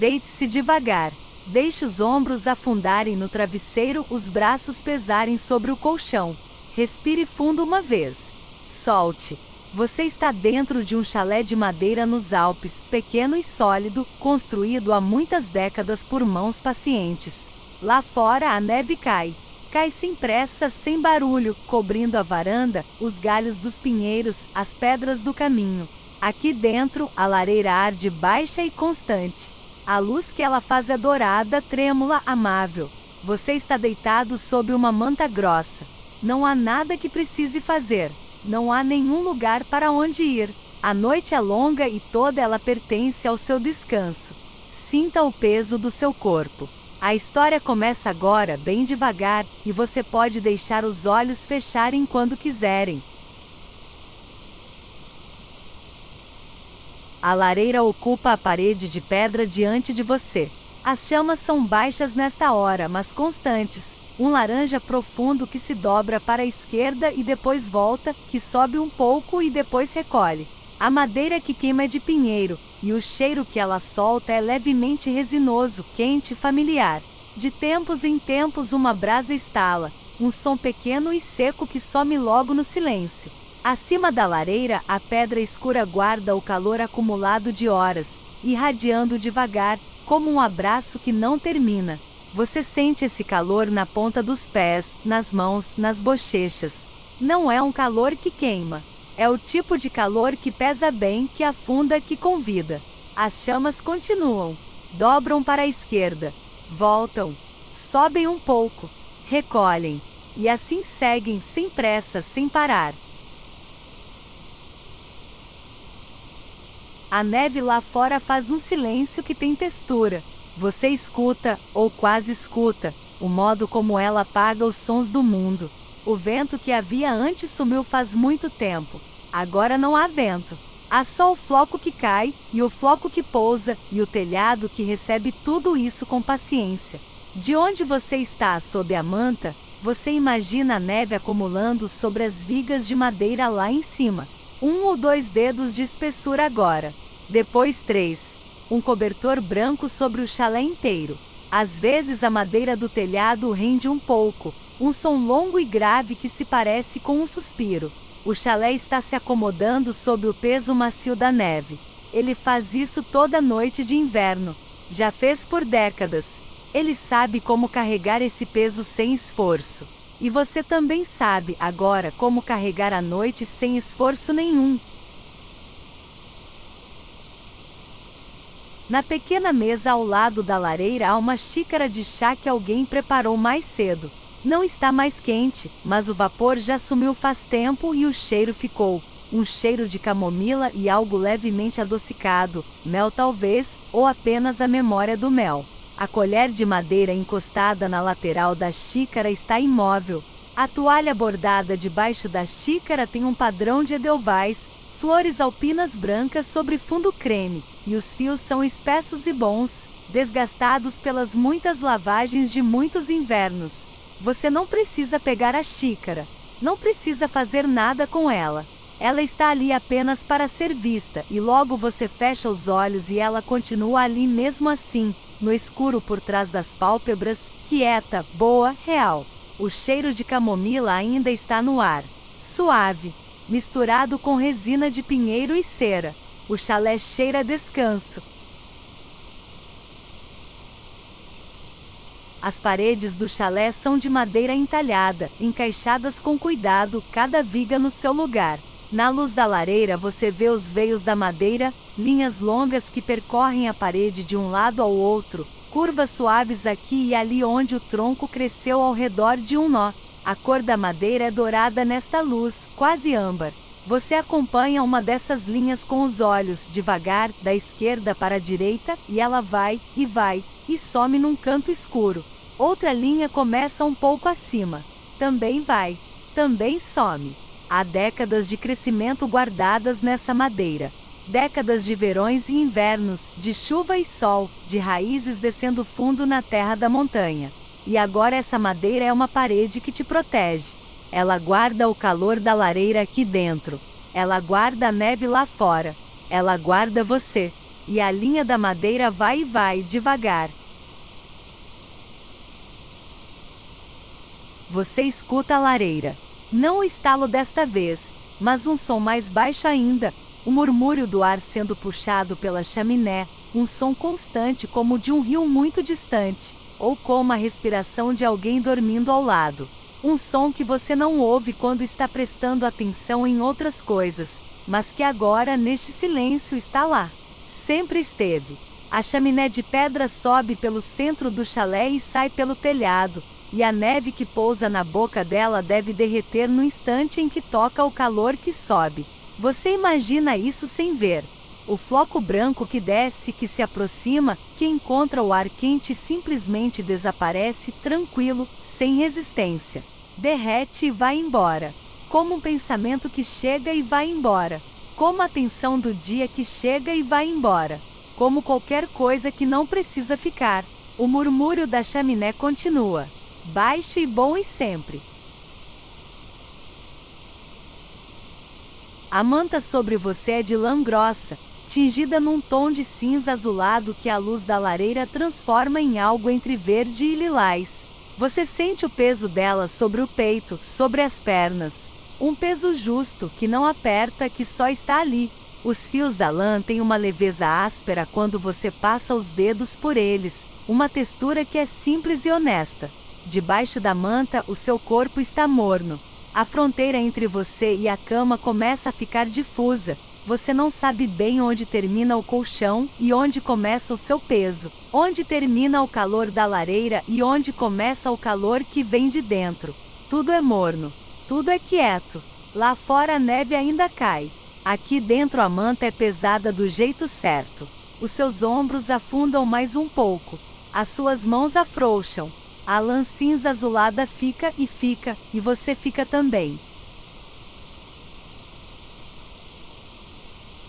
Deite-se devagar. Deixe os ombros afundarem no travesseiro, os braços pesarem sobre o colchão. Respire fundo uma vez. Solte. Você está dentro de um chalé de madeira nos Alpes, pequeno e sólido, construído há muitas décadas por mãos pacientes. Lá fora a neve cai. Cai sem pressa, sem barulho, cobrindo a varanda, os galhos dos pinheiros, as pedras do caminho. Aqui dentro, a lareira arde baixa e constante. A luz que ela faz é dourada, trêmula, amável. Você está deitado sob uma manta grossa. Não há nada que precise fazer. Não há nenhum lugar para onde ir. A noite é longa e toda ela pertence ao seu descanso. Sinta o peso do seu corpo. A história começa agora, bem devagar, e você pode deixar os olhos fecharem quando quiserem. A lareira ocupa a parede de pedra diante de você. As chamas são baixas nesta hora, mas constantes. Um laranja profundo que se dobra para a esquerda e depois volta, que sobe um pouco e depois recolhe. A madeira que queima é de pinheiro, e o cheiro que ela solta é levemente resinoso, quente e familiar. De tempos em tempos uma brasa estala, um som pequeno e seco que some logo no silêncio. Acima da lareira, a pedra escura guarda o calor acumulado de horas, irradiando devagar, como um abraço que não termina. Você sente esse calor na ponta dos pés, nas mãos, nas bochechas. Não é um calor que queima. É o tipo de calor que pesa bem, que afunda, que convida. As chamas continuam. Dobram para a esquerda. Voltam. Sobem um pouco. Recolhem. E assim seguem, sem pressa, sem parar. A neve lá fora faz um silêncio que tem textura. Você escuta, ou quase escuta, o modo como ela apaga os sons do mundo. O vento que havia antes sumiu faz muito tempo. Agora não há vento. Há só o floco que cai, e o floco que pousa, e o telhado que recebe tudo isso com paciência. De onde você está sob a manta, você imagina a neve acumulando sobre as vigas de madeira lá em cima. 1 ou 2 dedos de espessura agora. Depois 3. Um cobertor branco sobre o chalé inteiro. Às vezes a madeira do telhado rende um pouco, um som longo e grave que se parece com um suspiro. O chalé está se acomodando sob o peso macio da neve. Ele faz isso toda noite de inverno. Já fez por décadas. Ele sabe como carregar esse peso sem esforço. E você também sabe, agora, como carregar a noite sem esforço nenhum. Na pequena mesa ao lado da lareira há uma xícara de chá que alguém preparou mais cedo. Não está mais quente, mas o vapor já sumiu faz tempo e o cheiro ficou. Um cheiro de camomila e algo levemente adocicado, mel talvez, ou apenas a memória do mel. A colher de madeira encostada na lateral da xícara está imóvel. A toalha bordada debaixo da xícara tem um padrão de edelweiss, flores alpinas brancas sobre fundo creme, e os fios são espessos e bons, desgastados pelas muitas lavagens de muitos invernos. Você não precisa pegar a xícara. Não precisa fazer nada com ela. Ela está ali apenas para ser vista, e logo você fecha os olhos e ela continua ali mesmo assim, no escuro por trás das pálpebras, quieta, boa, real. O cheiro de camomila ainda está no ar. Suave. Misturado com resina de pinheiro e cera. O chalé cheira a descanso. As paredes do chalé são de madeira entalhada, encaixadas com cuidado, cada viga no seu lugar. Na luz da lareira você vê os veios da madeira, linhas longas que percorrem a parede de um lado ao outro, curvas suaves aqui e ali onde o tronco cresceu ao redor de um nó. A cor da madeira é dourada nesta luz, quase âmbar. Você acompanha uma dessas linhas com os olhos, devagar, da esquerda para a direita, e ela vai, e some num canto escuro. Outra linha começa um pouco acima. Também vai. Também some. Há décadas de crescimento guardadas nessa madeira. Décadas de verões e invernos, de chuva e sol, de raízes descendo fundo na terra da montanha. E agora essa madeira é uma parede que te protege. Ela guarda o calor da lareira aqui dentro. Ela guarda a neve lá fora. Ela guarda você. e a linha da madeira vai e vai devagar. Você escuta a lareira. Não o estalo desta vez, mas um som mais baixo ainda, o murmúrio do ar sendo puxado pela chaminé, um som constante como de um rio muito distante, ou como a respiração de alguém dormindo ao lado. Um som que você não ouve quando está prestando atenção em outras coisas, mas que agora neste silêncio está lá. Sempre esteve. A chaminé de pedra sobe pelo centro do chalé e sai pelo telhado, e a neve que pousa na boca dela deve derreter no instante em que toca o calor que sobe. Você imagina isso sem ver. O floco branco que desce, que se aproxima, que encontra o ar quente e simplesmente desaparece tranquilo, sem resistência. Derrete e vai embora. Como um pensamento que chega e vai embora. Como a tensão do dia que chega e vai embora. Como qualquer coisa que não precisa ficar. O murmúrio da chaminé continua. Baixo e bom e sempre. A manta sobre você é de lã grossa, tingida num tom de cinza azulado que a luz da lareira transforma em algo entre verde e lilás. Você sente o peso dela sobre o peito, sobre as pernas. Um peso justo, que não aperta, que só está ali. Os fios da lã têm uma leveza áspera quando você passa os dedos por eles, uma textura que é simples e honesta. Debaixo da manta, o seu corpo está morno. A fronteira entre você e a cama começa a ficar difusa. Você não sabe bem onde termina o colchão e onde começa o seu peso, onde termina o calor da lareira e onde começa o calor que vem de dentro. Tudo é morno, tudo é quieto. Lá fora a neve ainda cai. Aqui dentro a manta é pesada do jeito certo. Os seus ombros afundam mais um pouco. As suas mãos afrouxam. A lã cinza azulada fica, e você fica também.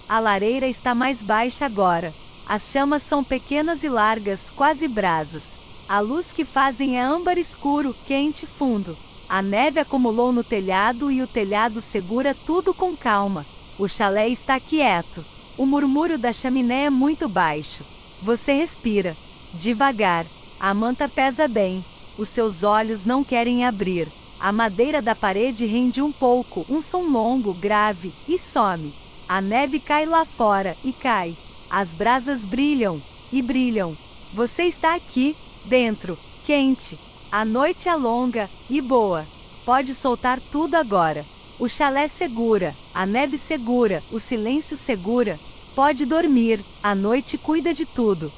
A lareira está mais baixa agora. As chamas são pequenas e largas, quase brasas. A luz que fazem é âmbar escuro, quente e fundo. A neve acumulou no telhado e o telhado segura tudo com calma. O chalé está quieto. O murmúrio da chaminé é muito baixo. Você respira. Devagar. A manta pesa bem. Os seus olhos não querem abrir. A madeira da parede rende um pouco, um som longo, grave, e some. A neve cai lá fora, e cai. As brasas brilham, e brilham. Você está aqui, dentro, quente. A noite é longa, e boa. Pode soltar tudo agora. O chalé segura, a neve segura, o silêncio segura. Pode dormir, a noite cuida de tudo.